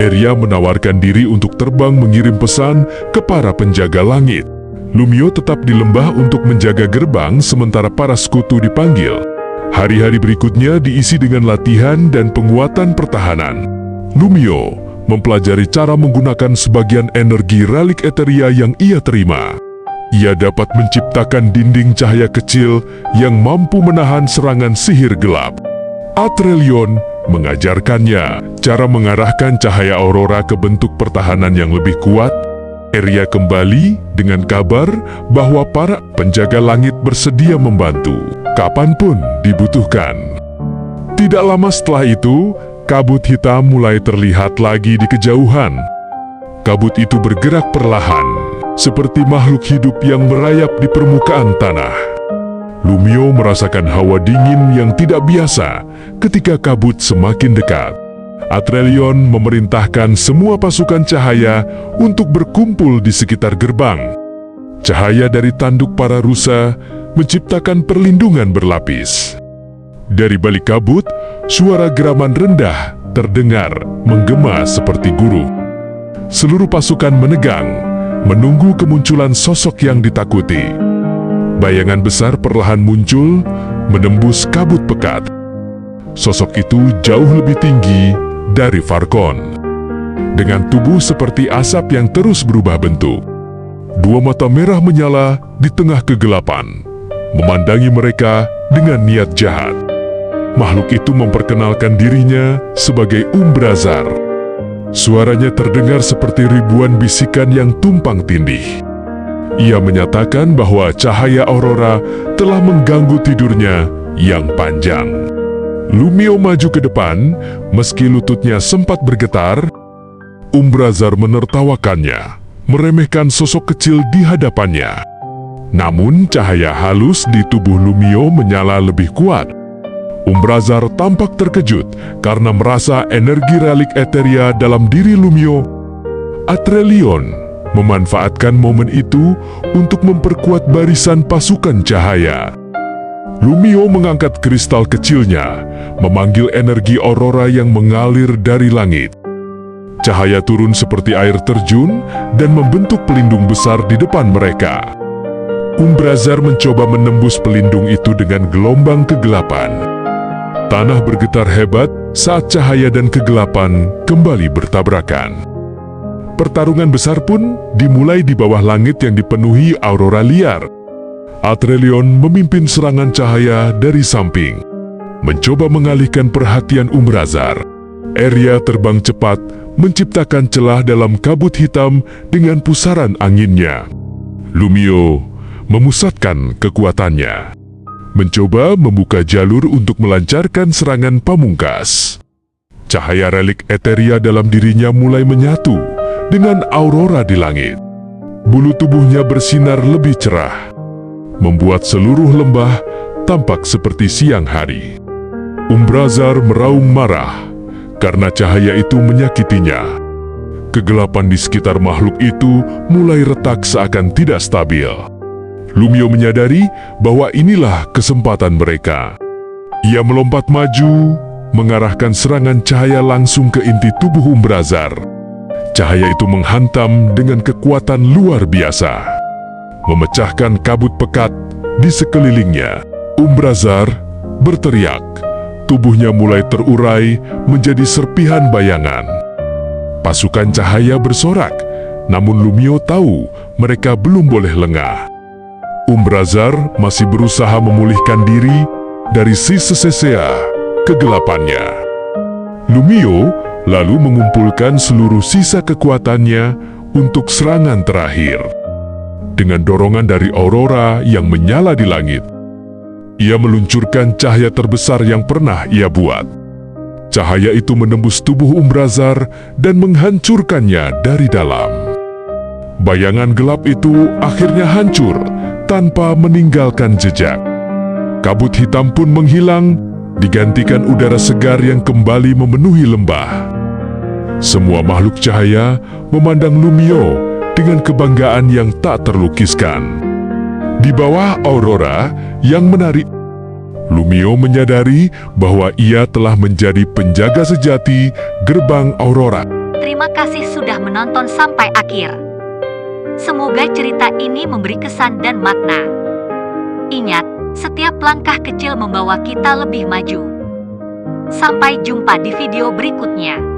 Arya menawarkan diri untuk terbang mengirim pesan ke para penjaga langit. Lumio tetap di lembah untuk menjaga gerbang sementara para sekutu dipanggil. Hari-hari berikutnya diisi dengan latihan dan penguatan pertahanan. Lumio mempelajari cara menggunakan sebagian energi relik Eteria yang ia terima. Ia dapat menciptakan dinding cahaya kecil yang mampu menahan serangan sihir gelap. Atrelion mengajarkannya cara mengarahkan cahaya aurora ke bentuk pertahanan yang lebih kuat. Arya kembali dengan kabar bahwa para penjaga langit bersedia membantu kapanpun dibutuhkan. Tidak lama setelah itu, kabut hitam mulai terlihat lagi di kejauhan. Kabut itu bergerak perlahan, seperti makhluk hidup yang merayap di permukaan tanah. Lumio merasakan hawa dingin yang tidak biasa ketika kabut semakin dekat. Atrelion memerintahkan semua pasukan cahaya untuk berkumpul di sekitar gerbang. Cahaya dari tanduk para rusa menciptakan perlindungan berlapis. Dari balik kabut, suara geraman rendah terdengar menggema seperti guru. Seluruh pasukan menegang, menunggu kemunculan sosok yang ditakuti. Bayangan besar perlahan muncul, menembus kabut pekat. Sosok itu jauh lebih tinggi dari Farkon, dengan tubuh seperti asap yang terus berubah bentuk. Dua mata merah menyala di tengah kegelapan, memandangi mereka dengan niat jahat. Makhluk itu memperkenalkan dirinya sebagai Umbrazar. Suaranya terdengar seperti ribuan bisikan yang tumpang tindih. Ia menyatakan bahwa cahaya aurora telah mengganggu tidurnya yang panjang. Lumio maju ke depan, meski lututnya sempat bergetar. Umbrazar menertawakannya, meremehkan sosok kecil di hadapannya. Namun cahaya halus di tubuh Lumio menyala lebih kuat. Umbrazar tampak terkejut karena merasa energi relik Eteria dalam diri Lumio. Atrelion memanfaatkan momen itu untuk memperkuat barisan pasukan cahaya. Lumio mengangkat kristal kecilnya, memanggil energi aurora yang mengalir dari langit. Cahaya turun seperti air terjun dan membentuk pelindung besar di depan mereka. Umbrazar mencoba menembus pelindung itu dengan gelombang kegelapan. Tanah bergetar hebat saat cahaya dan kegelapan kembali bertabrakan. Pertarungan besar pun dimulai di bawah langit yang dipenuhi aurora liar. Atrelion memimpin serangan cahaya dari samping, mencoba mengalihkan perhatian Umbrazar. Arya terbang cepat, menciptakan celah dalam kabut hitam dengan pusaran anginnya. Lumio memusatkan kekuatannya, mencoba membuka jalur untuk melancarkan serangan pamungkas. Cahaya relik Eteria dalam dirinya mulai menyatu dengan aurora di langit. Bulu tubuhnya bersinar lebih cerah, membuat seluruh lembah tampak seperti siang hari. Umbrazar meraung marah karena cahaya itu menyakitinya. Kegelapan di sekitar makhluk itu mulai retak seakan tidak stabil. Lumio menyadari bahwa inilah kesempatan mereka. Ia melompat maju, mengarahkan serangan cahaya langsung ke inti tubuh Umbrazar. Cahaya itu menghantam dengan kekuatan luar biasa, memecahkan kabut pekat di sekelilingnya. Umbrazar berteriak, tubuhnya mulai terurai menjadi serpihan bayangan. Pasukan cahaya bersorak, namun Lumio tahu mereka belum boleh lengah. Umbrazar masih berusaha memulihkan diri dari sisa-sisa kegelapannya. Lumio lalu mengumpulkan seluruh sisa kekuatannya untuk serangan terakhir. Dengan dorongan dari aurora yang menyala di langit, ia meluncurkan cahaya terbesar yang pernah ia buat. Cahaya itu menembus tubuh Umbrazar dan menghancurkannya dari dalam. Bayangan gelap itu akhirnya hancur tanpa meninggalkan jejak. Kabut hitam pun menghilang, digantikan udara segar yang kembali memenuhi lembah. Semua makhluk cahaya memandang Lumio dengan kebanggaan yang tak terlukiskan. Di bawah aurora yang menarik, Lumio menyadari bahwa ia telah menjadi penjaga sejati gerbang aurora. Terima kasih sudah menonton sampai akhir. Semoga cerita ini memberi kesan dan makna. Ingat, setiap langkah kecil membawa kita lebih maju. Sampai jumpa di video berikutnya.